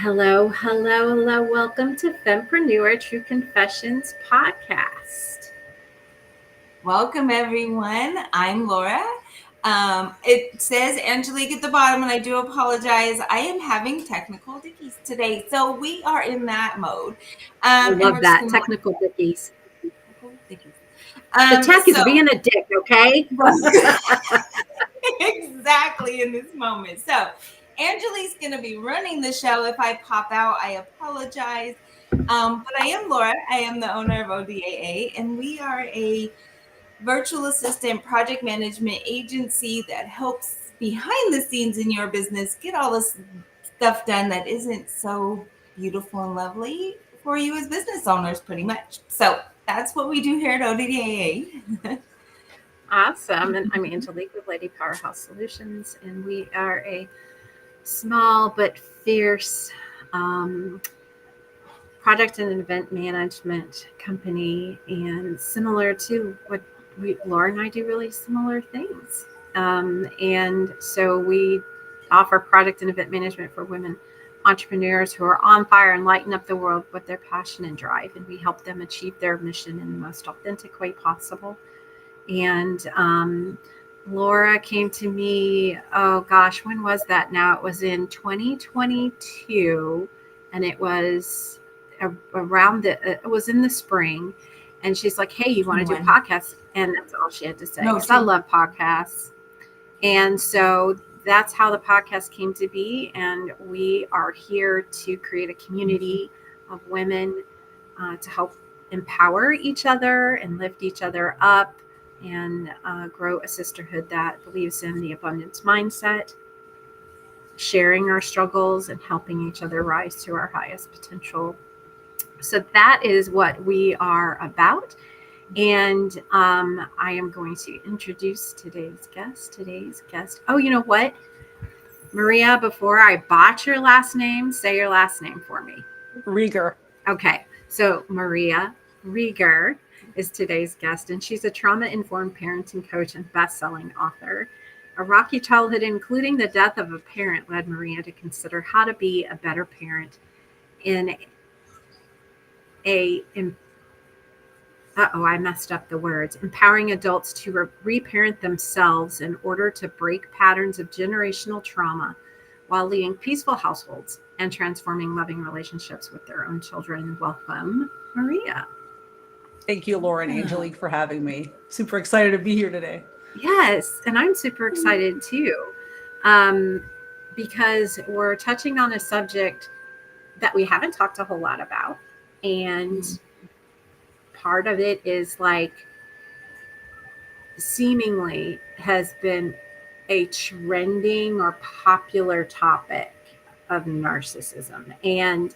Hello, hello, hello. Welcome to Fempreneur True Confessions podcast. Welcome, everyone. I'm Laura. It says Angelique at the bottom, and I do apologize. I am having technical dickies today, so we are in that mode. I And love we're just that. going to Technical dickies. technical dickies. The tech is So being a dick, okay? exactly in this moment. So Angelique's going to be running the show. If I pop out, I apologize. But I am Laura. I am the owner of ODAA, and we are a virtual assistant project management agency that helps behind the scenes in your business get all this stuff done that isn't so beautiful and lovely for you as business owners, pretty much. So that's what we do here at ODDAA. Awesome. And I'm Angelique with Lady Powerhouse Solutions, and we are a small but fierce project and event management company. And similar to what Laura and I do, really similar things. And so we offer product and event management for women entrepreneurs who are on fire and lighten up the world with their passion and drive. And we help them achieve their mission in the most authentic way possible. And Laura came to me, oh gosh, when was that now? It was in 2022, and it was it was in the spring. And she's like, hey, you want to do a When? podcast? And that's all she had to say, No, because I she. love podcasts. And so that's how the podcast came to be. And we are here to create a community of women to help empower each other and lift each other up and grow a sisterhood that believes in the abundance mindset, sharing our struggles and helping each other rise to our highest potential. So that is what we are about. And I am going to introduce today's guest. Oh, you know what? Maria, before I botch your last name, say your last name for me. Riegger. Okay. So Maria Riegger is today's guest, and she's a trauma-informed parenting coach and best-selling author. A rocky childhood, including the death of a parent, led Maria to consider how to be a better parent in a I messed up the words. Empowering adults to reparent themselves in order to break patterns of generational trauma while leading peaceful households and transforming loving relationships with their own children. Welcome, Maria. Thank you, Laura and Angelique, for having me. Super excited to be here today. Yes, and I'm super excited too, um, because we're touching on a subject that we haven't talked a whole lot about. And part of it is like seemingly has been a trending or popular topic of narcissism, and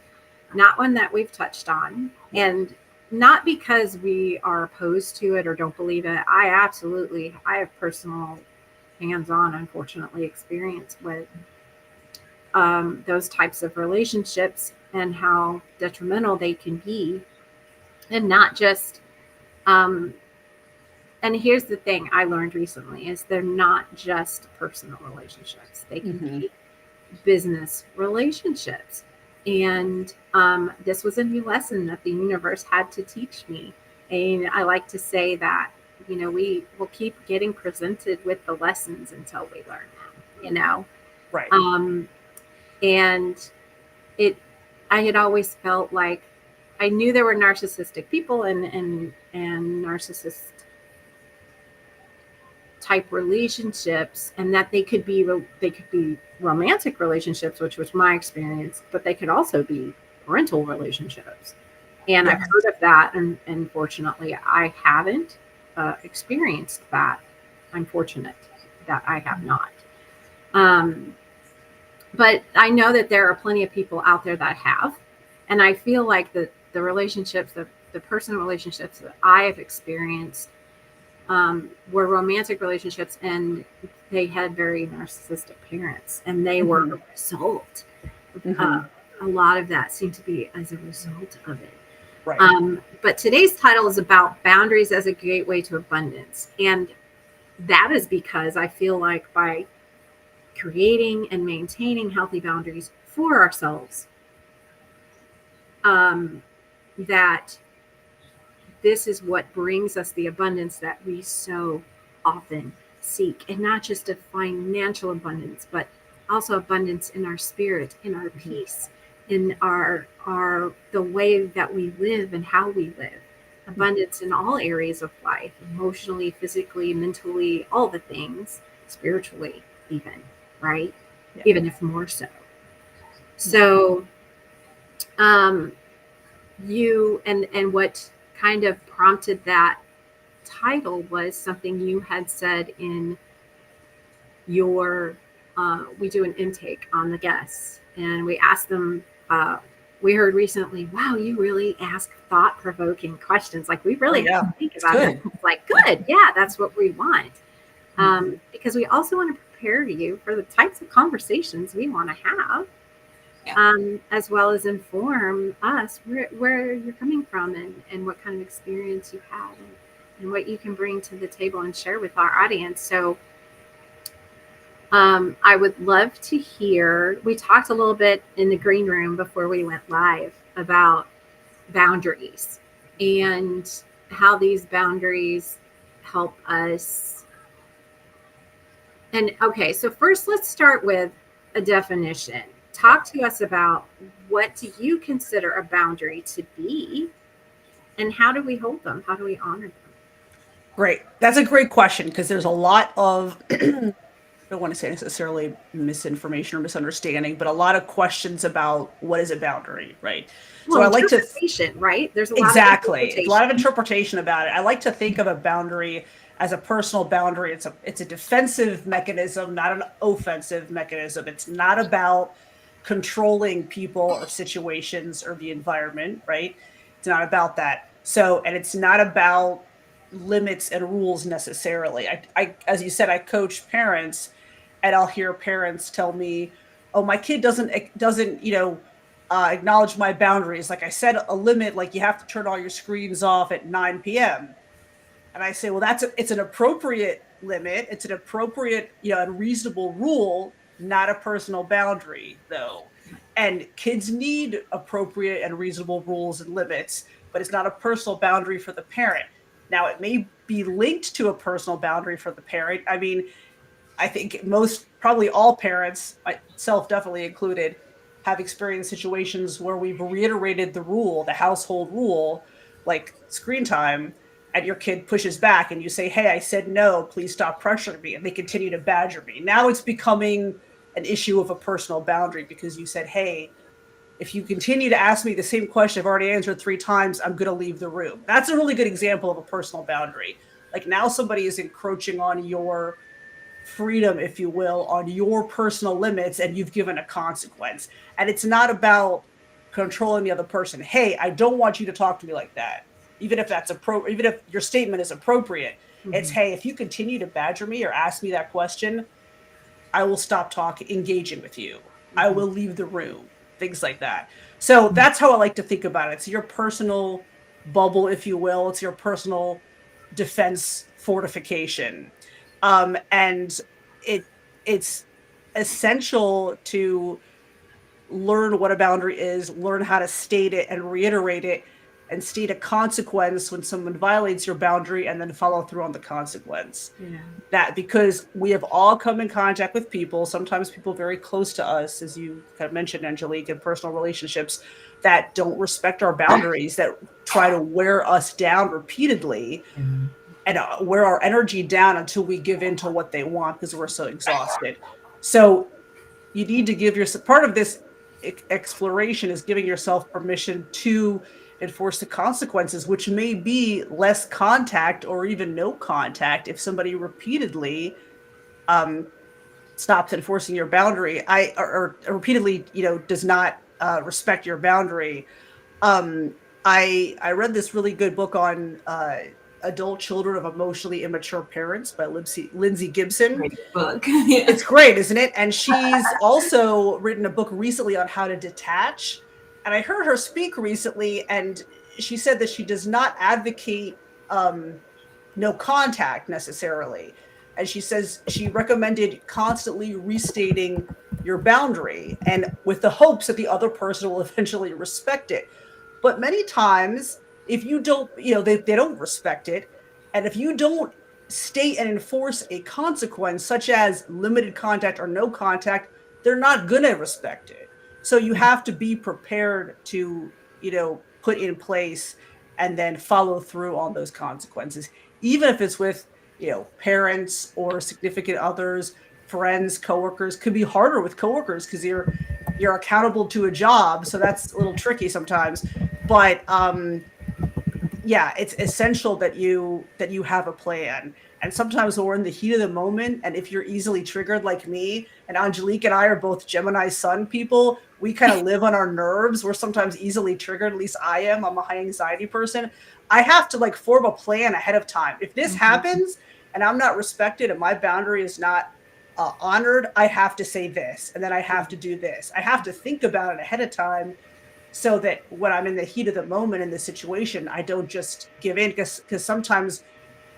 not one that we've touched on. And not because we are opposed to it or don't believe it. I have personal hands-on, unfortunately, experience with those types of relationships and how detrimental they can be. And not just um, and here's the thing I learned recently is they're not just personal relationships. They can be business relationships. And this was a new lesson that the universe had to teach me. And I like to say that, we will keep getting presented with the lessons until we learn them. Right. And I had always felt like I knew there were narcissistic people and narcissist type relationships, and that they could be romantic relationships, which was my experience, but they could also be parental relationships. And I've heard of that, and unfortunately, I haven't experienced that. I'm fortunate that I have not. But I know that there are plenty of people out there that have, and I feel like the relationships, the personal relationships that I have experienced were romantic relationships, and they had very narcissistic parents, and they were a result. A lot of that seemed to be as a result of it. Right. But today's title is about boundaries as a gateway to abundance. And that is because I feel like by creating and maintaining healthy boundaries for ourselves, that this is what brings us the abundance that we so often seek, and not just a financial abundance, but also abundance in our spirit, in our peace, in our the way that we live and how we live. Abundance in all areas of life, emotionally, physically, mentally, all the things, spiritually, even, right? Yeah. Even if more so. So, you and what kind of prompted that title was something you had said in your we do an intake on the guests, and we ask them, we heard recently, wow, you really ask thought-provoking questions, like we really have to think about it. It's like, good, yeah, that's what we want. Because we also want to prepare you for the types of conversations we want to have. As well as inform us where you're coming from, and what kind of experience you had, and what you can bring to the table and share with our audience. So I would love to hear, we talked a little bit in the green room before we went live about boundaries and how these boundaries help us. And okay, so first let's start with a definition. Talk to us about, what do you consider a boundary to be, and how do we hold them? How do we honor them? Great. That's a great question, because there's a lot of, I don't want to say necessarily misinformation or misunderstanding, but a lot of questions about what is a boundary, right? Well, so I like to, right? There's a lot exactly, a lot of interpretation about it. I like to think of a boundary as a personal boundary. It's a defensive mechanism, not an offensive mechanism. It's not about controlling people or situations or the environment, right? It's not about that. So, and it's not about limits and rules necessarily. I as you said, I coach parents, and I'll hear parents tell me, "Oh, my kid doesn't acknowledge my boundaries. Like I set a limit, like you have to turn all your screens off at 9 p.m." And I say, well, it's an appropriate limit. It's an appropriate, and reasonable rule, not a personal boundary, though. And kids need appropriate and reasonable rules and limits, but it's not a personal boundary for the parent. Now, it may be linked to a personal boundary for the parent. I mean, I think probably all parents, myself definitely included, have experienced situations where we've reiterated the rule, the household rule, like screen time, and your kid pushes back and you say, "Hey, I said no, please stop pressuring me," and they continue to badger me. Now it's becoming an issue of a personal boundary, because you said, "Hey, if you continue to ask me the same question I've already answered 3 times, I'm going to leave the room." That's a really good example of a personal boundary. Like, now somebody is encroaching on your freedom, if you will, on your personal limits, and you've given a consequence. And it's not about controlling the other person. "Hey, I don't want you to talk to me like that." Even if even if your statement is appropriate, it's, "Hey, if you continue to badger me or ask me that question, I will stop engaging with you. I will leave the room." Things like that. So that's how I like to think about it. It's your personal bubble, if you will. It's your personal defense fortification. And it's essential to learn what a boundary is, learn how to state it and reiterate it, and state a consequence when someone violates your boundary, and then follow through on the consequence. That, because we have all come in contact with people, sometimes people very close to us, as you kind of mentioned, Angelique, in personal relationships, that don't respect our boundaries, that try to wear us down repeatedly, and wear our energy down until we give in to what they want, because we're so exhausted. So you need to give yourself, part of this exploration is giving yourself permission to enforce the consequences, which may be less contact or even no contact. If somebody repeatedly stops enforcing your boundary, or repeatedly, does not respect your boundary. I read this really good book on adult children of emotionally immature parents by Lindsay Gibson. Great book. It's great, isn't it? And she's also written a book recently on how to detach. And I heard her speak recently, and she said that she does not advocate no contact necessarily. And she says she recommended constantly restating your boundary, and with the hopes that the other person will eventually respect it. But many times, if you don't, they don't respect it. And if you don't state and enforce a consequence, such as limited contact or no contact, they're not going to respect it. So you have to be prepared to, put in place and then follow through on those consequences, even if it's with, parents or significant others, friends, coworkers. Could be harder with coworkers because you're accountable to a job, so that's a little tricky sometimes. But yeah, it's essential that you have a plan. And sometimes when we're in the heat of the moment, and if you're easily triggered like me, and Angelique and I are both Gemini Sun people, we kind of live on our nerves. We're sometimes easily triggered. At least I am. I'm a high anxiety person. I have to like form a plan ahead of time. If this happens and I'm not respected and my boundary is not honored, I have to say this, and then I have to do this. I have to think about it ahead of time, so that when I'm in the heat of the moment in the situation, I don't just give in, because sometimes,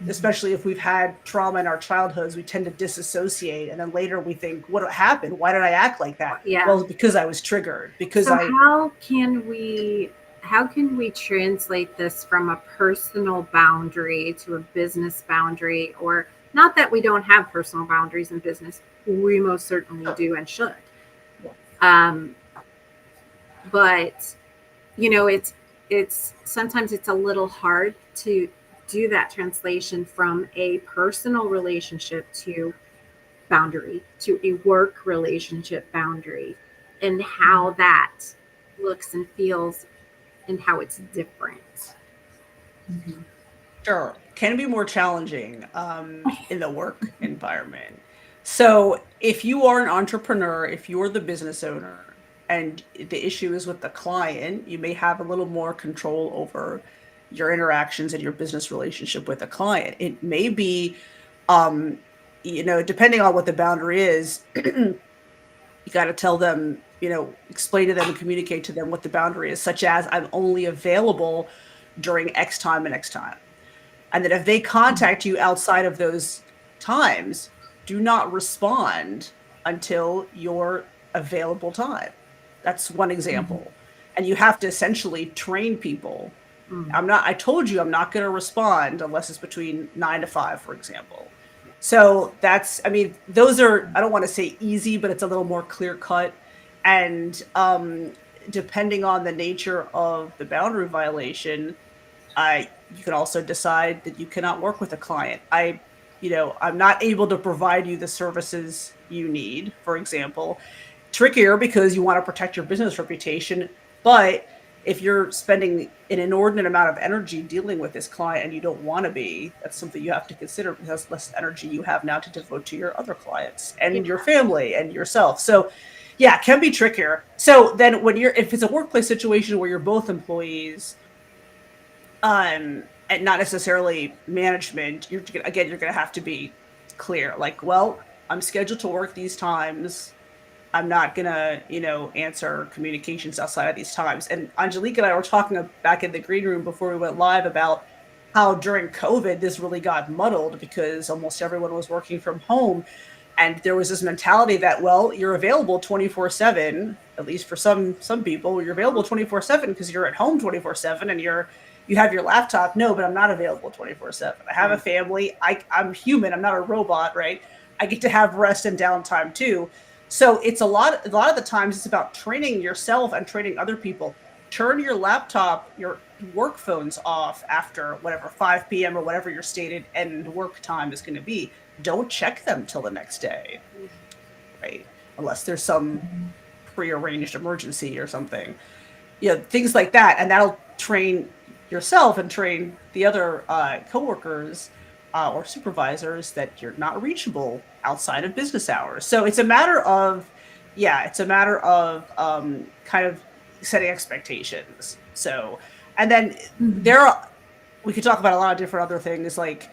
especially if we've had trauma in our childhoods, we tend to disassociate, and then later we think, what happened? Why did I act like that? Yeah. Well, because I was triggered. How can we translate this from a personal boundary to a business boundary? Or not that we don't have personal boundaries in business, we most certainly do and should. But it's sometimes it's a little hard to do that translation from a personal relationship to boundary, to a work relationship boundary, and how that looks and feels and how it's different. Sure. Can be more challenging in the work environment. So if you are an entrepreneur, if you're the business owner, and the issue is with the client, you may have a little more control over your interactions and your business relationship with a client. It may be, depending on what the boundary is, you got to tell them, explain to them and communicate to them what the boundary is, such as I'm only available during X time and X time. And that if they contact you outside of those times, do not respond until your available time. That's one example. And you have to essentially train people. I told you I'm not going to respond unless it's between 9 to 5, for example. So those are, I don't want to say easy, but it's a little more clear cut. And depending on the nature of the boundary violation, you can also decide that you cannot work with a client. I'm not able to provide you the services you need, for example. Trickier because you want to protect your business reputation. But if you're spending an inordinate amount of energy dealing with this client and you don't want to be, that's something you have to consider, because less energy you have now to devote to your other clients and your family and yourself. So yeah, it can be trickier. So then if it's a workplace situation where you're both employees, and not necessarily management, you're going to have to be clear. Like, well, I'm scheduled to work these times. I'm not going to, answer communications outside of these times. And Angelique and I were talking back in the green room before we went live about how during COVID, this really got muddled because almost everyone was working from home. And there was this mentality that, well, you're available 24/7, at least for some people, you're available 24/7 because you're at home 24/7 and you have your laptop. No, but I'm not available 24/7. I have a family. I'm human. I'm not a robot, right? I get to have rest and downtime too. So it's a lot of the times it's about training yourself and training other people. Turn your laptop, your work phones off after whatever 5 p.m. or whatever your stated end work time is going to be. Don't check them till the next day, right? Unless there's some prearranged emergency or something. Things like that, and that'll train yourself and train the other coworkers or supervisors that you're not reachable outside of business hours. So it's a matter of kind of setting expectations. So, and then we could talk about a lot of different other things, like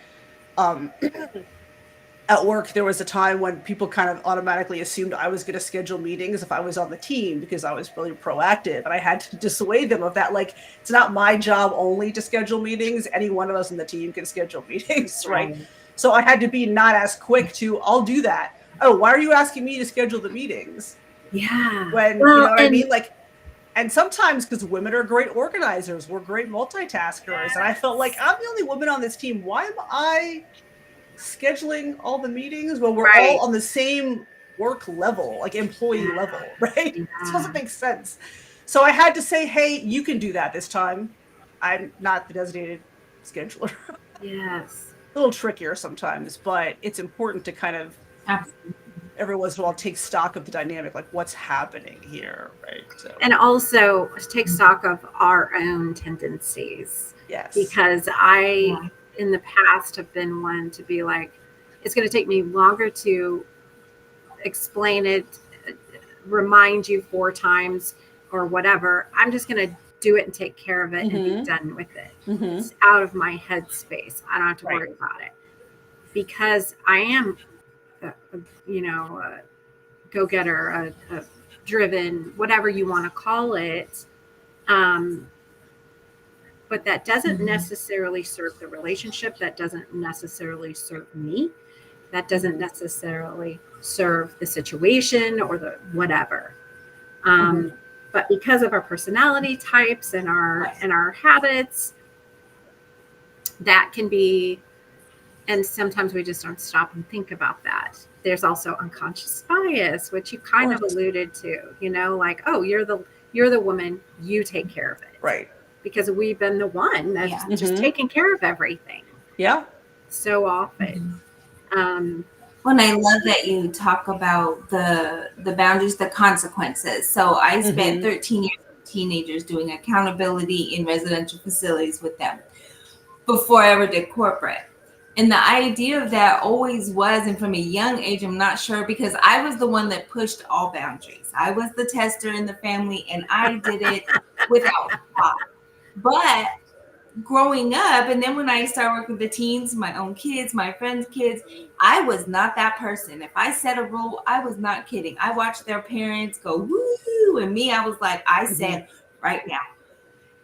at work, there was a time when people kind of automatically assumed I was going to schedule meetings if I was on the team because I was really proactive. And I had to dissuade them of that. Like, it's not my job only to schedule meetings. Any one of us in the team can schedule meetings, right? So I had to be not as quick to, I'll do that. Oh, why are you asking me to schedule the meetings? Yeah. When, you know what I mean? Like, And sometimes, because women are great organizers, we're great multitaskers. And I felt like I'm the only woman on this team. Why am I scheduling all the meetings when we're all Right. on the same work level, like employee Yeah. level, right? It Yeah. doesn't make sense. So I had to say, hey, you can do that this time. I'm not the designated scheduler. Yes. A little trickier sometimes, but it's important to kind of Absolutely. every once in a while take stock of the dynamic, like what's happening here, right? So And also take stock of our own tendencies. yes, Because in the past, have been one to be like, it's going to take me longer to explain it, remind you 4 times or whatever. I'm just going to do it and take care of it and be done with it. It's out of my headspace. I don't have to Right. worry about it because I am, a go-getter, a driven, whatever you want to call it. But that doesn't necessarily serve the relationship. That doesn't necessarily serve me. That doesn't necessarily serve the situation or the whatever. But because of our personality types and our habits, that can be, and sometimes we just don't stop and think about that. There's also unconscious bias, which you kind of alluded to, like, oh, you're the woman, you take care of it. Right. Because we've been the one that's just taking care of everything. Yeah. So often. When I love that you talk about the boundaries, the consequences. So I spent 13 years with teenagers doing accountability in residential facilities with them before I ever did corporate. And the idea of that always was, and from a young age, I'm not sure, because I was the one that pushed all boundaries. I was the tester in the family, and I did it without thought. But growing up, and then when I started working with the teens, my own kids, my friends' kids, I was not that person. If I set a rule, I was not kidding. I watched their parents go woo, and me, I was like, I said right now.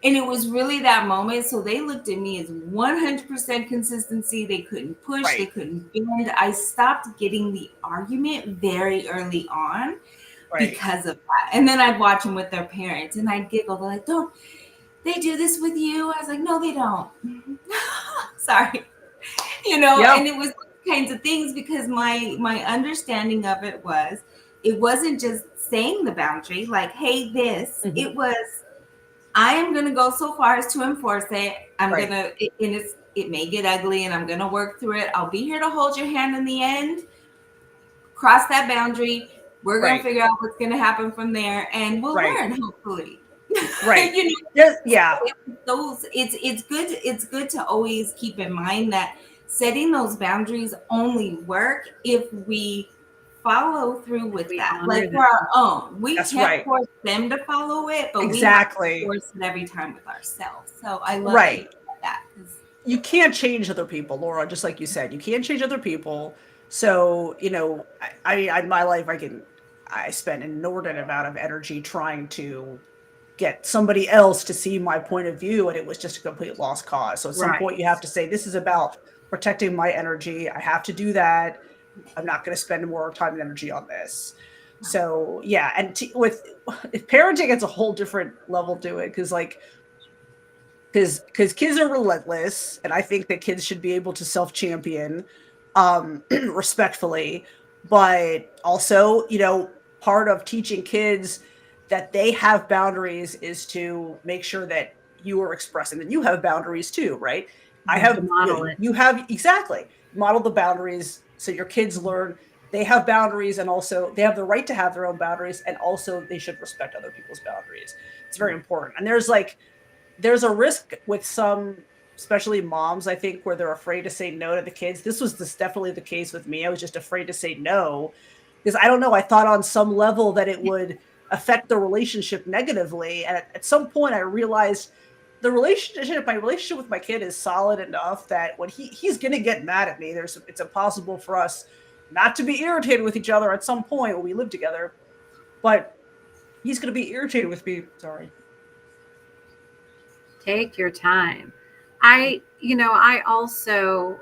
And it was really that moment. So they looked at me as 100% consistency. They couldn't push, they couldn't bend. I stopped getting the argument very early on because of that. And then I'd watch them with their parents and I'd giggle. They're like, don't they do this with you? I was like, no, they don't. Sorry. And it was kinds of things because my understanding of it wasn't just saying the boundary, like, hey, this, it was, I am going to go so far as to enforce it. I'm going to, and it may get ugly and I'm going to work through it. I'll be here to hold your hand in the end. Cross that boundary. We're going to figure out what's going to happen from there and we'll learn, hopefully. Right. Yeah. It's good to always keep in mind that setting those boundaries only work if we follow through with that, like for our own. We can't force them to follow it, but we have to force it every time with ourselves. So I love that. You can't change other people, Laura, just like you said. You can't change other people. So, I in my life, I spend an inordinate amount of energy trying to get somebody else to see my point of view, and it was just a complete lost cause. So at some point you have to say, this is about protecting my energy. I have to do that. I'm not going to spend more time and energy on this. So yeah. And if parenting, it's a whole different level to it. Because kids are relentless, and I think that kids should be able to self-champion respectfully. But also, part of teaching kids that they have boundaries is to make sure that you are expressing that you have boundaries too, right? I have model it. You have exactly model the boundaries so your kids learn they have boundaries, and also they have the right to have their own boundaries, and also they should respect other people's boundaries. It's very important. And there's a risk with some, especially moms, I think, where they're afraid to say no to the kids. This was definitely the case with me. I was just afraid to say no because I don't know. I thought on some level that it would affect the relationship negatively. And at some point I realized my relationship with my kid is solid enough that when he's going to get mad at me, it's impossible for us not to be irritated with each other at some point when we live together, but he's going to be irritated with me. Sorry. Take your time. I also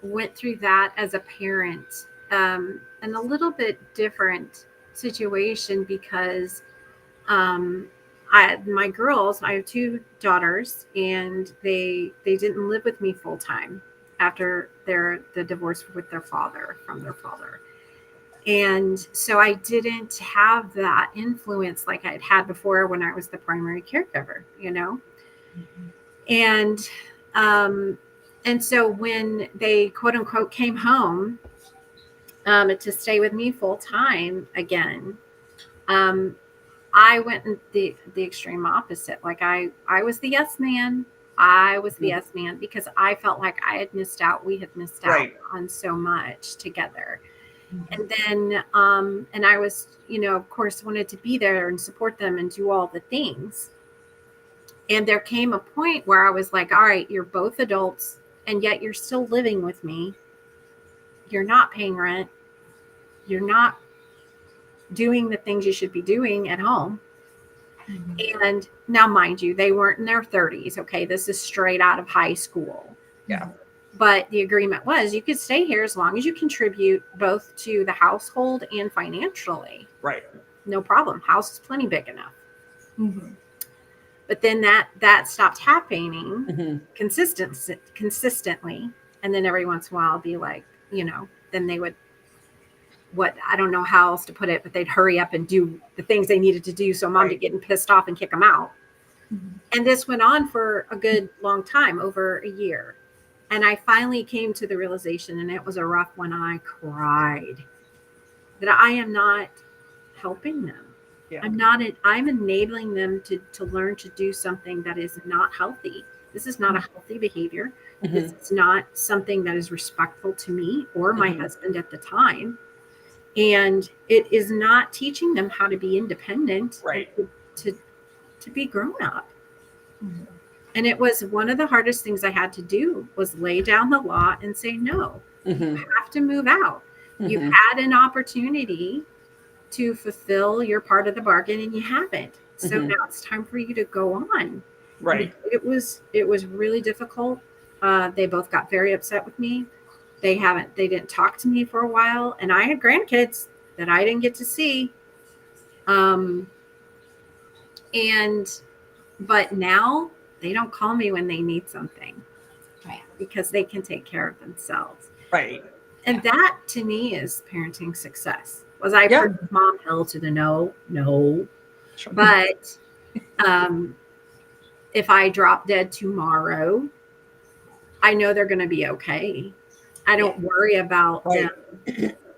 went through that as a parent, and a little bit different situation because my girls, I have two daughters, and they didn't live with me full time after the divorce with their father from their father. And so I didn't have that influence like I'd had before when I was the primary caregiver, you know? And so when they quote unquote came home to stay with me full time again, I went in the extreme opposite. Like I was the yes man. I was the yes man because I felt like I had missed out. We had missed out on so much together. And then, and I was, you know, of course, wanted to be there and support them and do all the things. And there came a point where I was like, all right, you're both adults and yet you're still living with me. You're not paying rent. You're not doing the things you should be doing at home. And now, mind you, they weren't in their 30s. Okay. This is straight out of high school. Yeah. But the agreement was you could stay here as long as you contribute both to the household and financially. Right. No problem. House is plenty big enough. But then that stopped happening consistently. And then every once in a while, I'll be like, you know, then they would, I don't know how else to put it, but they'd hurry up and do the things they needed to do. So mom to getting pissed off and kick them out. And this went on for a good long time, over a year. And I finally came to the realization, and it was a rough one. I cried that I am not helping them. Yeah. I'm enabling them to learn to do something that is not healthy. This is not a healthy behavior. This is not something that is respectful to me or my husband at the time. And it is not teaching them how to be independent, to be grown up. And it was one of the hardest things I had to do was lay down the law and say, no, you have to move out. You had an opportunity to fulfill your part of the bargain and you haven't. So now it's time for you to go on. Right. It was really difficult. They both got very upset with me. They didn't talk to me for a while. And I had grandkids that I didn't get to see. But now they don't call me when they need something, because they can take care of themselves. Right. And that to me is parenting success. Was I mom hell to the no? No. Sure. But if I drop dead tomorrow, I know they're going to be okay. I don't worry about them,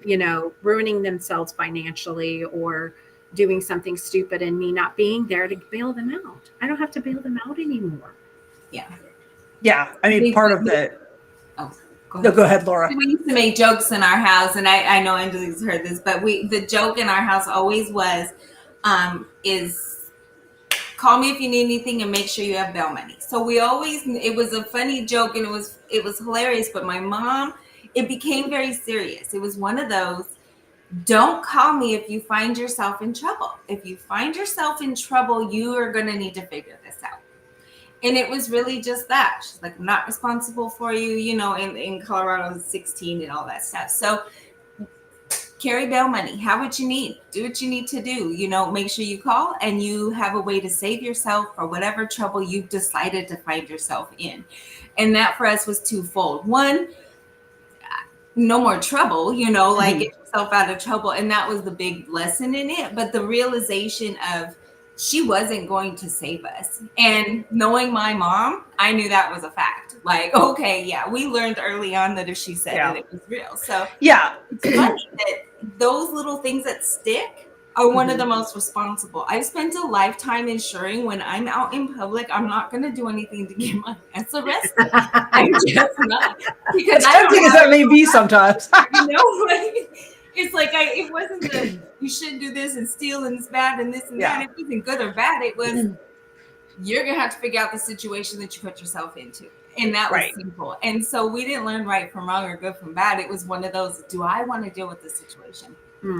you know, ruining themselves financially or doing something stupid and me not being there to bail them out. I don't have to bail them out anymore. Yeah. Yeah. I mean, part of the... Go ahead, Laura. We used to make jokes in our house, and I know Angela's heard this, but the joke in our house always was, is call me if you need anything and make sure you have bail money. So it was a funny joke and it was hilarious, but my mom, it became very serious. It was one of those, don't call me if you find yourself in trouble. If you find yourself in trouble, you are going to need to figure this out. And it was really just that. She's like, I'm not responsible for you, you know, in Colorado, 16 and all that stuff. So carry bail money, have what you need, do what you need to do, you know, make sure you call and you have a way to save yourself for whatever trouble you've decided to find yourself in. And that for us was twofold. One, no more trouble, you know, like get yourself out of trouble. And that was the big lesson in it. But the realization of she wasn't going to save us. And knowing my mom, I knew that was a fact. Like, okay, yeah, we learned early on that if she said it, it was real. So it's funny that those little things that stick are one of the most responsible. I've spent a lifetime ensuring when I'm out in public, I'm not going to do anything to get my ass arrested. I'm just not. Because as tempting as that may be sometimes. You know, it's like it wasn't the you shouldn't do this and steal and it's bad and this and that. It wasn't good or bad. It was you're going to have to figure out the situation that you put yourself into. And that was simple. And so we didn't learn right from wrong or good from bad. It was one of those, do I want to deal with this situation?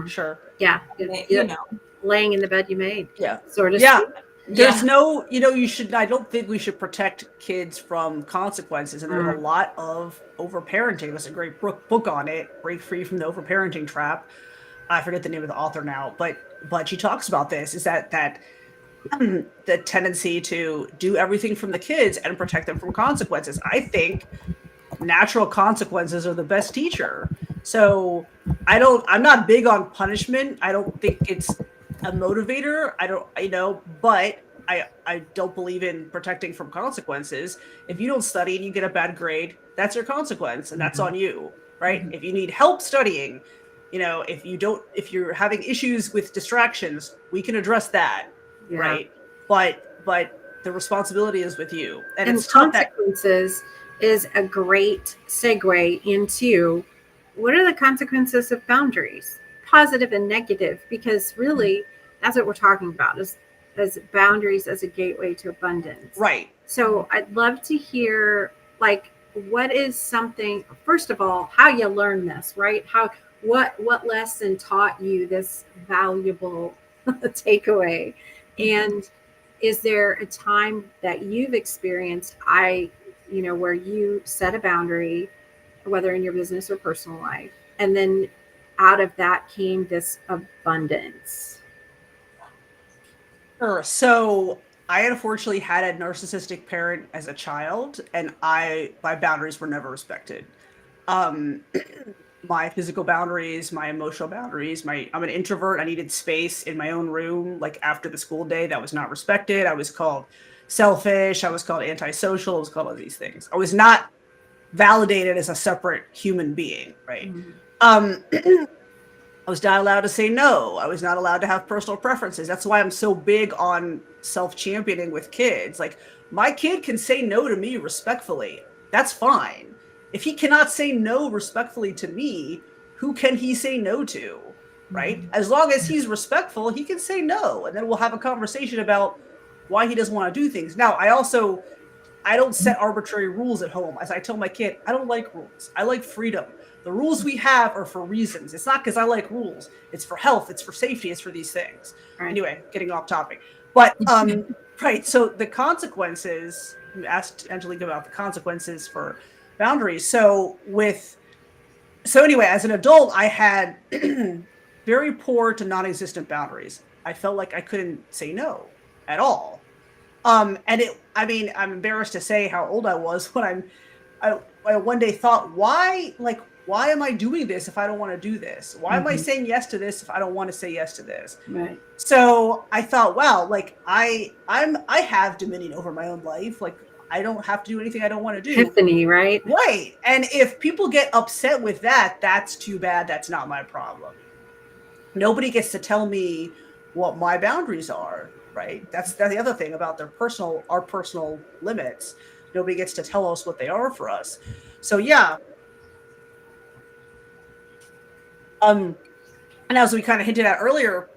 Sure. Yeah. You know, laying in the bed you made. Yeah. Sort of. Yeah. There's no, you know, I don't think we should protect kids from consequences. And there's a lot of overparenting. There's a great book on it, Break Free from the Overparenting Trap. I forget the name of the author now, but she talks about this, is that the tendency to do everything from the kids and protect them from consequences. I think natural consequences are the best teacher. So I'm not big on punishment. I don't think it's a motivator. But I don't believe in protecting from consequences. If you don't study and you get a bad grade, that's your consequence and that's on you, right? If you need help studying, if you're having issues with distractions, we can address that, right? But the responsibility is with you. And it's consequences is a great segue into what are the consequences of boundaries, positive and negative, because really that's what we're talking about is as boundaries as a gateway to abundance. Right. So I'd love to hear, like, what is something, first of all, how you learn this, right? What lesson taught you this valuable takeaway? And is there a time that you've experienced where you set a boundary, whether in your business or personal life, and then out of that came this abundance? Sure. So I unfortunately had a narcissistic parent as a child, and my boundaries were never respected. My physical boundaries, my emotional boundaries, I'm an introvert. I needed space in my own room. Like after the school day, that was not respected. I was called selfish. I was called antisocial. I was called all these things. I was not validated as a separate human being, right? I was not allowed to say no. I was not allowed to have personal preferences. That's why I'm so big on self-championing with kids. Like, my kid can say no to me respectfully. That's fine. If he cannot say no respectfully to me, who can he say no to? Right? As long as he's respectful, he can say no. And then we'll have a conversation about why he doesn't want to do things. Now, I don't set arbitrary rules at home. As I tell my kid, I don't like rules. I like freedom. The rules we have are for reasons. It's not because I like rules. It's for health. It's for safety. It's for these things. Right. Anyway, getting off topic. But, right. So the consequences, you asked Angelique about the consequences for boundaries. So anyway, as an adult, I had very poor to non-existent boundaries. I felt like I couldn't say no at all. I'm embarrassed to say how old I was when I one day thought, why am I doing this if I don't want to do this? Why am I saying yes to this if I don't want to say yes to this? Right. So I thought, wow, like I have dominion over my own life. Like I don't have to do anything I don't want to do. Epiphany, right? Right. And if people get upset with that, that's too bad. That's not my problem. Nobody gets to tell me what my boundaries are. Right. That's the other thing about our personal limits. Nobody gets to tell us what they are for us. So yeah. And as we kind of hinted at earlier,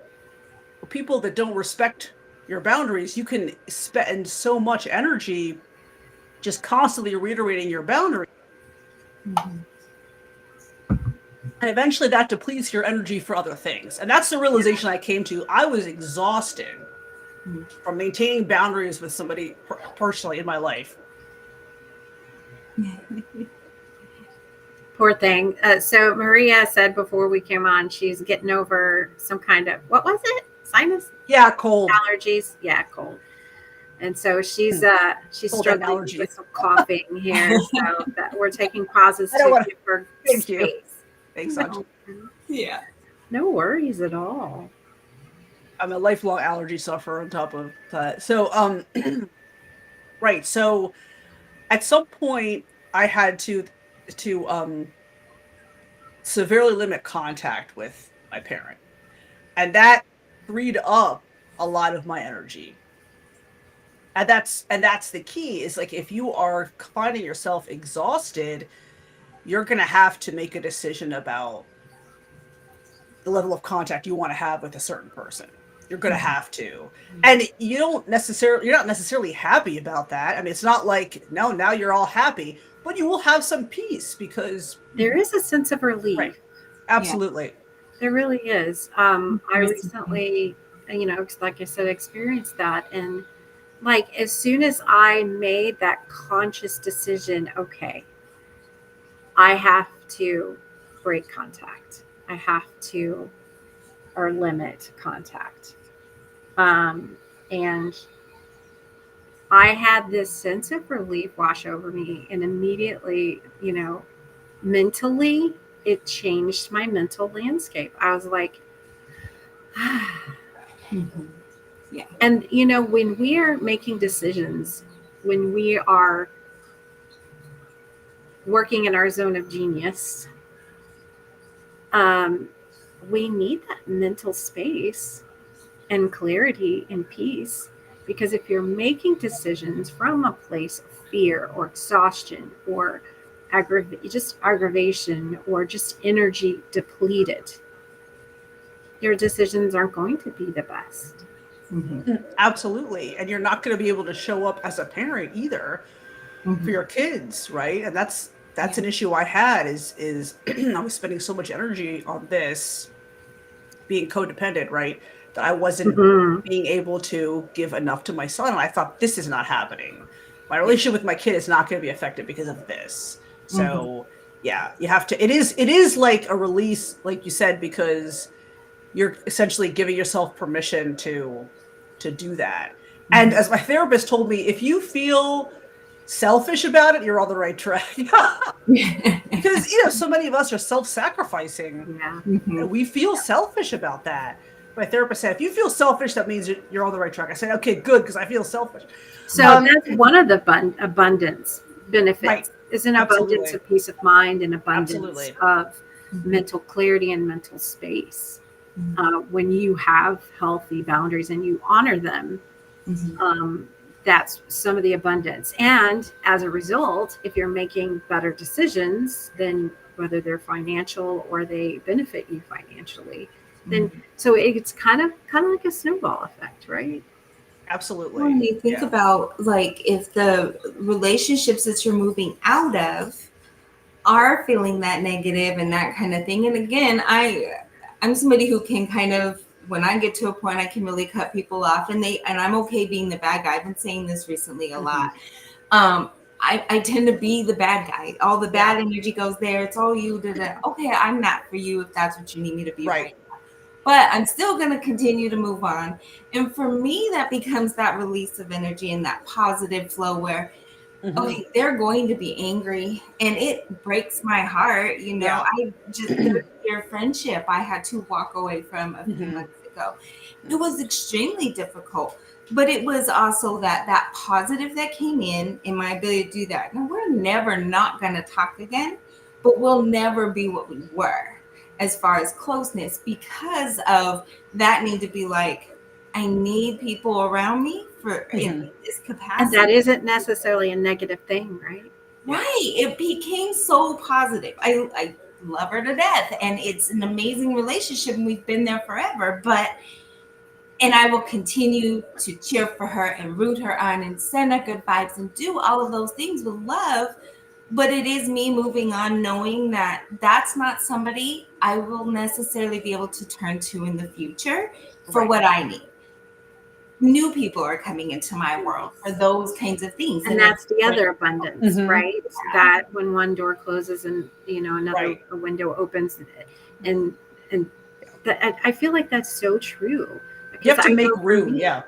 people that don't respect your boundaries, you can spend so much energy just constantly reiterating your boundaries. And eventually that depletes your energy for other things. And that's the realization I came to. I was exhausted from maintaining boundaries with somebody personally in my life. Poor thing. So Maria said before we came on, she's getting over some kind of, what was it? Sinus? Yeah, cold. Allergies. Yeah, cold. And so she's struggling with some coughing here. So that we're taking pauses to give her Thank space. You. Thanks, Yeah. No worries at all. I'm a lifelong allergy sufferer on top of that. So, right. So at some point I had to severely limit contact with my parent. And that freed up a lot of my energy. And that's the key is like, if you are finding yourself exhausted, you're going to have to make a decision about the level of contact you want to have with a certain person. You're going to have to. And you're not necessarily happy about that. I mean, it's not like, no, now you're all happy, but you will have some peace because there is a sense of relief. Right. Absolutely. Yeah. There really is. I recently, like I said, experienced that. And like, as soon as I made that conscious decision, okay, I have to break contact. I have to, or limit contact. And I had this sense of relief wash over me, and immediately, mentally, it changed my mental landscape. I was like, Mhm. and when we are making decisions, when we are working in our zone of genius, um, we need that mental space and clarity and peace. Because if you're making decisions from a place of fear or exhaustion or aggravation or just energy depleted, your decisions aren't going to be the best. Absolutely. And you're not going to be able to show up as a parent either for your kids, right? And that's an issue I had is I was spending so much energy on this being codependent, right? That I wasn't being able to give enough to my son. And I thought, this is not happening. My relationship with my kid is not going to be affected because of this. So yeah, you have to, it is like a release, like you said, because you're essentially giving yourself permission to do that. And as my therapist told me, if you feel selfish about it, you're on the right track. Because so many of us are self-sacrificing. Yeah. And we feel selfish about that. My therapist said, if you feel selfish, that means you're on the right track. I said, okay, good, because I feel selfish. So that's one of the abundance benefits, right. is an abundance of peace of mind and abundance of mental clarity and mental space. When you have healthy boundaries and you honor them, that's some of the abundance. And as a result, if you're making better decisions, then whether they're financial or they benefit you financially, then so it's kind of like a snowball effect, right? Absolutely. When you think about, like, if the relationships that you're moving out of are feeling that negative and that kind of thing, and again, I'm somebody who can kind of, when I get to a point, I can really cut people off, and I'm okay being the bad guy. I've been saying this recently a lot. I tend to be the bad guy. All the bad energy goes there. It's all you. Okay, I'm not for you if that's what you need me to be right now. But I'm still going to continue to move on. And for me, that becomes that release of energy and that positive flow where, okay, they're going to be angry and it breaks my heart. I just, 30-year friendship I had to walk away from a few months ago. It was extremely difficult, but it was also that positive that came in my ability to do that. Now, we're never not going to talk again, but we'll never be what we were as far as closeness, because of that need to be like, I need people around me for in this capacity. And that isn't necessarily a negative thing, right? Right. It became so positive. I love her to death, and it's an amazing relationship, and we've been there forever. And I will continue to cheer for her and root her on and send her good vibes and do all of those things with love. But it is me moving on, knowing that that's not somebody I will necessarily be able to turn to in the future for what I need. New people are coming into my world for those kinds of things. And that's the other abundance, right? That when one door closes and, another window opens, and that, I feel like that's so true. You have to make room. Yeah,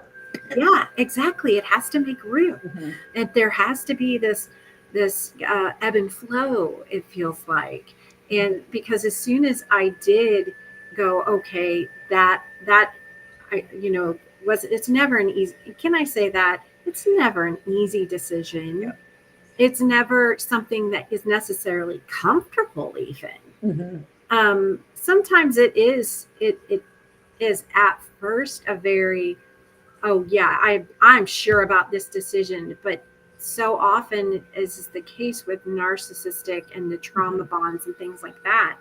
exactly. It has to make room. And there has to be this ebb and flow, it feels like. And because as soon as I did go, okay, that it's never an easy, can I say that? It's never an easy decision. Yeah. It's never something that is necessarily comfortable even. Sometimes it is at first a very, I'm sure about this decision, but so often, as is the case with narcissistic and the trauma bonds and things like that,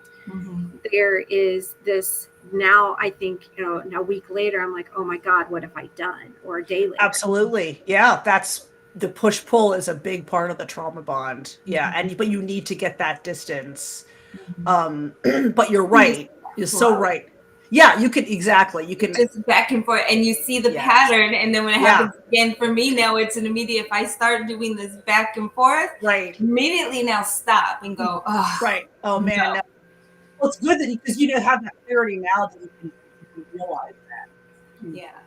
there is this, now I think, a week later, I'm like, oh my God, what have I done? Or a day later. Absolutely. Yeah. That's the push-pull is a big part of the trauma bond. Yeah. But you need to get that distance. But you're right. You're so right. Yeah, you can just back and forth, and you see the pattern, and then when it happens again, for me now, it's an immediate. If I start doing this back and forth, immediately now stop and go, oh man. No. Well, it's good that because you have that clarity now that you can realize that. Yeah.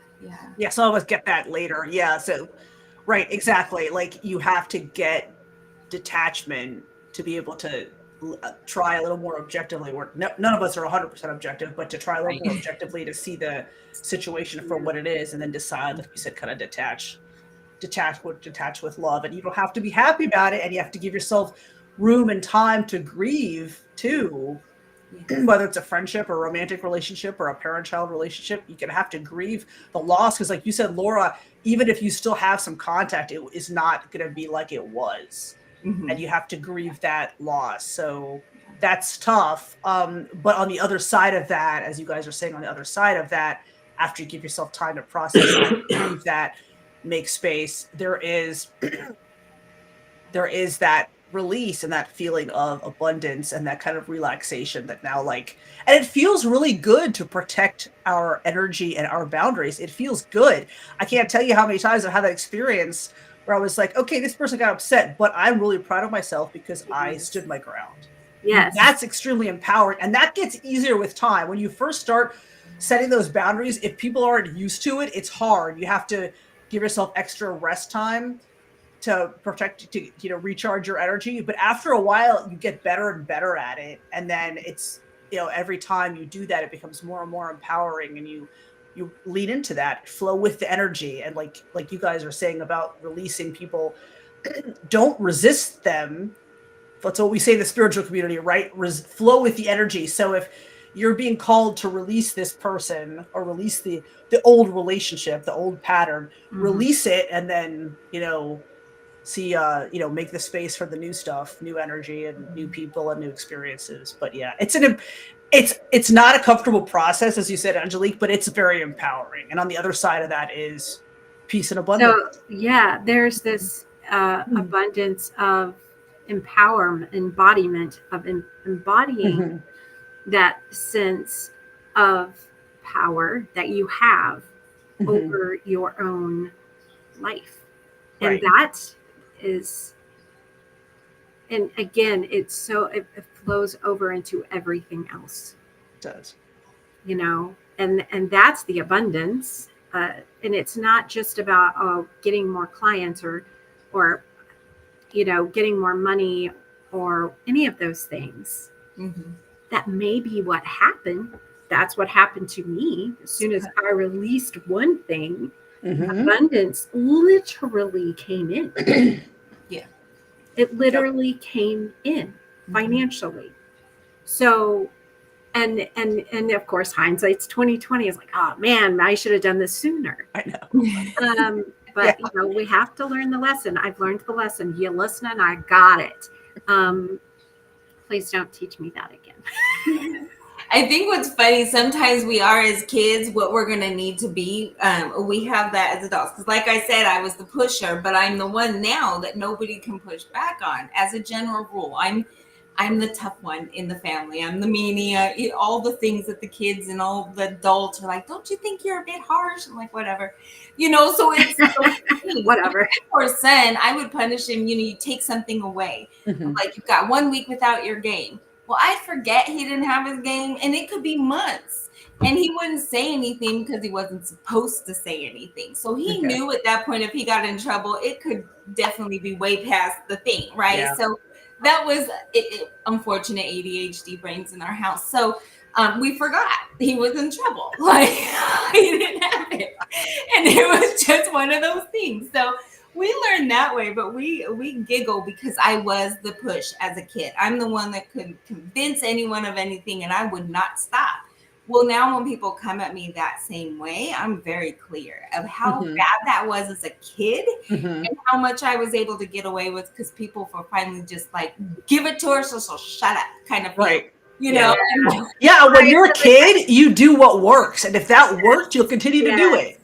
Yeah, some of us get that later. Yeah, so right, exactly. Like you have to get detachment to be able to try a little more objectively. None of us are 100% objective, but to try a little more objectively to see the situation for what it is, and then decide, like you said, kind of detach with love. And you don't have to be happy about it, and you have to give yourself room and time to grieve too. Whether it's a friendship or a romantic relationship or a parent-child relationship, you can have to grieve the loss, because like you said, Laura, even if you still have some contact, it is not going to be like it was. And you have to grieve that loss. So that's tough. But on the other side of that, as you guys are saying, on the other side of that, after you give yourself time to process that, grieve that, make space, there is that release and that feeling of abundance and that kind of relaxation that now, like, and it feels really good to protect our energy and our boundaries. It feels good. I can't tell you how many times I've had that experience where I was like, okay, this person got upset, but I'm really proud of myself because I stood my ground. Yes. That's extremely empowering. And that gets easier with time. When you first start setting those boundaries, if people aren't used to it, it's hard. You have to give yourself extra rest time to protect, to recharge your energy. But after a while, you get better and better at it. And then it's, every time you do that, it becomes more and more empowering, and you lean into that, flow with the energy. And like you guys are saying about releasing people, don't resist them. That's what we say in the spiritual community, right? Flow with the energy. So if you're being called to release this person or release the old relationship, the old pattern, release it, and then, see, make the space for the new stuff, new energy, and new people and new experiences. But yeah, it's not a comfortable process, as you said, Angelique, but it's very empowering. And on the other side of that is peace and abundance. So yeah, there's this abundance of embodiment of embodying that sense of power that you have over your own life. And that is, and again, it flows over into everything else. It does. And that's the abundance. And it's not just about getting more clients or getting more money or any of those things. That may be what happened. That's what happened to me. As soon as I released one thing, abundance literally came in. It literally came in financially. So, and of course, hindsight's 2020 is like, oh man, I should have done this sooner. I know. But we have to learn the lesson. I've learned the lesson. You listening? I got it. Please don't teach me that again. I think what's funny, sometimes we are, as kids, what we're going to need to be. We have that as adults. Because like I said, I was the pusher, but I'm the one now that nobody can push back on. As a general rule, I'm the tough one in the family. I'm the meanie, all the things that the kids and all the adults are like, don't you think you're a bit harsh? I'm like, whatever. So it's whatever. For a son, I would punish him. You take something away. Like, you've got 1 week without your game. Well, I'd forget he didn't have his game, and it could be months. And he wouldn't say anything because he wasn't supposed to say anything. So he knew at that point, if he got in trouble, it could definitely be way past the thing, right? Yeah. So that was unfortunate ADHD brains in our house. So we forgot he was in trouble. Like, he didn't have it. And it was just one of those things. So we learned that way, but we giggle because I was the push as a kid. I'm the one that could convince anyone of anything, and I would not stop. Well, now when people come at me that same way, I'm very clear of how bad that was as a kid and how much I was able to get away with, because people were finally just like, give it to her, so shut up, kind of thing. Yeah, when you're a kid, you do what works, and if that worked, you'll continue to do it.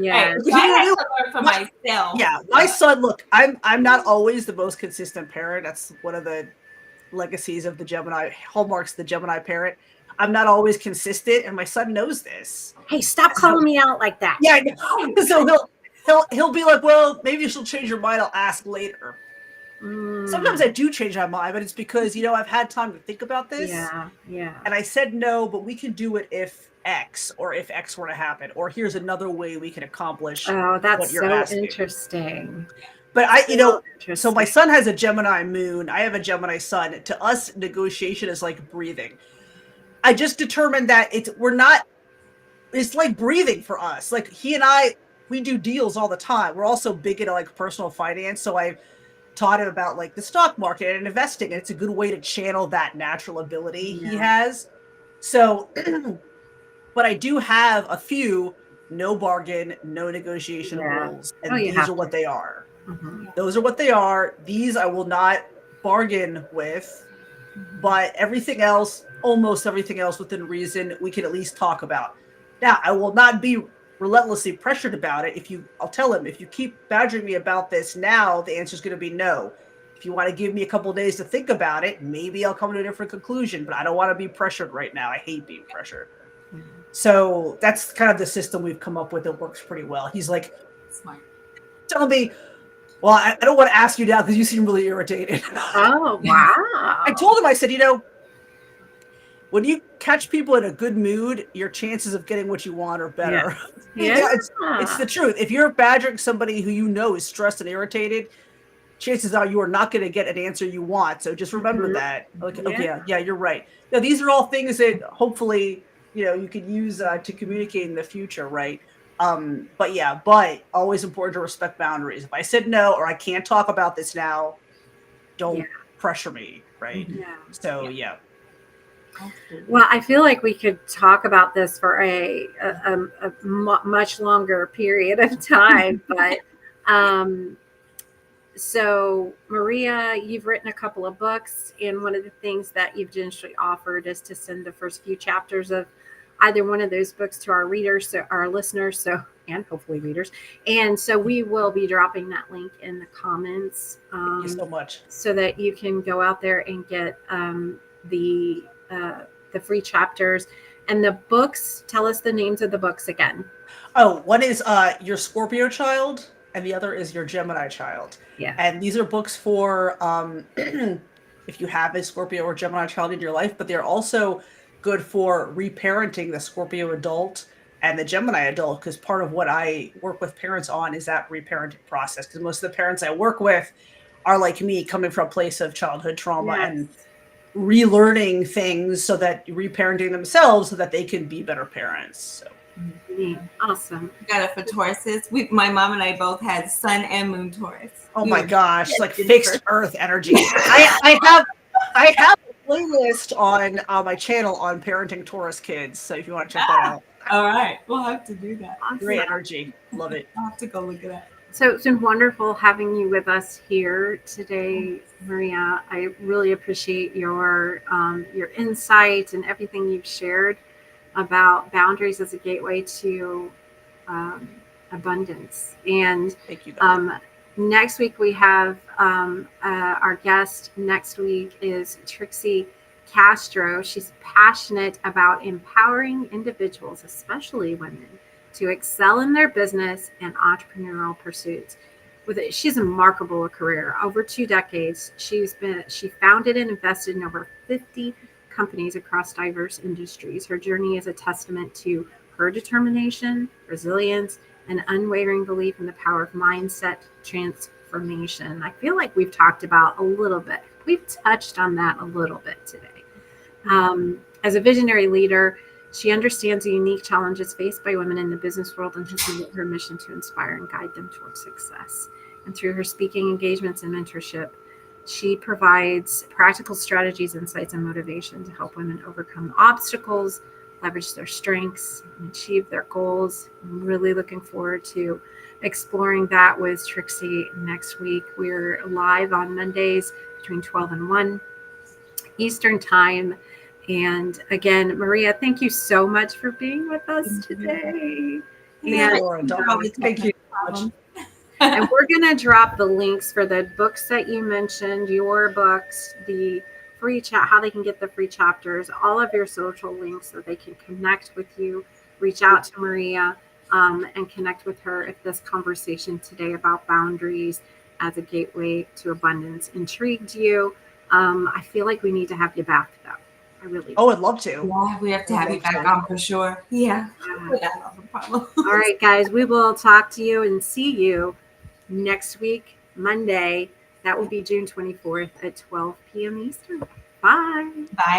Yeah, so I had to learn for myself. Yeah, my son. Look, I'm not always the most consistent parent. That's one of the legacies of the Gemini hallmarks. The Gemini parent. I'm not always consistent, and my son knows this. Hey, stop calling me out like that. Yeah, so he'll be like, well, maybe she'll change your mind. I'll ask later. Sometimes I do change my mind, but it's because, I've had time to think about this. Yeah. And I said no, but we can do it if X, or if X were to happen, or here's another way we can accomplish Oh, that's what you're so asking. interesting. But so Interesting. my son has a Gemini moon. I have a Gemini sun. To us, negotiation is like breathing. I just determined that it's like breathing for us. Like he and I, we do deals all the time. We're also big into like personal finance. So I taught him about like the stock market and investing. And it's a good way to channel that natural ability he has. So, but I do have a few no bargain, no negotiation rules. And these are what they are. Mm-hmm. Those are what they are. These I will not bargain with, but everything else, almost everything else within reason, we can at least talk about. Now, I will not be relentlessly pressured about it. I'll tell him, if you keep badgering me about this now, the answer is going to be no. If you want to give me a couple of days to think about it, maybe I'll come to a different conclusion, but I don't want to be pressured right now. I hate being pressured. Mm-hmm. So that's kind of the system we've come up with. It works pretty well. He's like, smart. Tell me, well, I don't want to ask you now because you seem really irritated. Oh, wow. I told him, I said, when you catch people in a good mood, your chances of getting what you want are better. Yeah. It's the truth. If you're badgering somebody who is stressed and irritated, chances are you are not going to get an answer you want. So just remember that. Okay, you're right. Now, these are all things that hopefully, you can use to communicate in the future, right? But always important to respect boundaries. If I said no, or I can't talk about this now, don't pressure me, right? Yeah. So, Well, I feel like we could talk about this for a much longer period of time, but so Maria, you've written a couple of books, and one of the things that you've generously offered is to send the first few chapters of either one of those books to our readers, so our listeners, and hopefully readers. And so we will be dropping that link in the comments. Thank you so much. So that you can go out there and get the free chapters. And the books, tell us the names of the books again. Oh, one is Your Scorpio Child, and the other is Your Gemini Child. Yeah. And these are books for if you have a Scorpio or Gemini child in your life, but they're also good for reparenting the Scorpio adult and the Gemini adult, because part of what I work with parents on is that reparenting process, because most of the parents I work with are like me, coming from a place of childhood trauma and relearning things, so that reparenting themselves so that they can be better parents. So awesome. Got it for Tauruses. My mom and I both had Sun and Moon Taurus. Oh my gosh, like fixed Earth energy. I have a playlist on my channel on parenting Taurus kids. So if you want to check that out. All right, we'll have to do that. Awesome. Great energy, love it. I'll have to go look at that. So it's been wonderful having you with us here today, Maria. I really appreciate your insight and everything you've shared about boundaries as a gateway to abundance. And thank you. Next week we have our guest. Next week is Trixie Castro. She's passionate about empowering individuals, especially women, to excel in their business and entrepreneurial pursuits. She's a remarkable career. Over 2 decades, she founded and invested in over 50 companies across diverse industries. Her journey is a testament to her determination, resilience, and unwavering belief in the power of mindset transformation. I feel like we've touched on that a little bit today. As a visionary leader, she understands the unique challenges faced by women in the business world and has made it her mission to inspire and guide them towards success. And through her speaking engagements and mentorship, she provides practical strategies, insights, and motivation to help women overcome obstacles, leverage their strengths, and achieve their goals. I'm really looking forward to exploring that with Trixie next week. We're live on Mondays between 12 and 1 Eastern Time. And again, Maria, thank you so much for being with us today. Thank you so much. And we're going to drop the links for the books that you mentioned, your books, the free chat, how they can get the free chapters, all of your social links so they can connect with you, reach out to Maria, and connect with her if this conversation today about boundaries as a gateway to abundance intrigued you, I feel like we need to have you back, though. I really do. Oh, I'd love to. Yeah, we have to have you back on for sure. Yeah. No problem. All right, guys, we will talk to you and see you next week, Monday. That will be June 24th at 12 p.m. Eastern. Bye. Bye.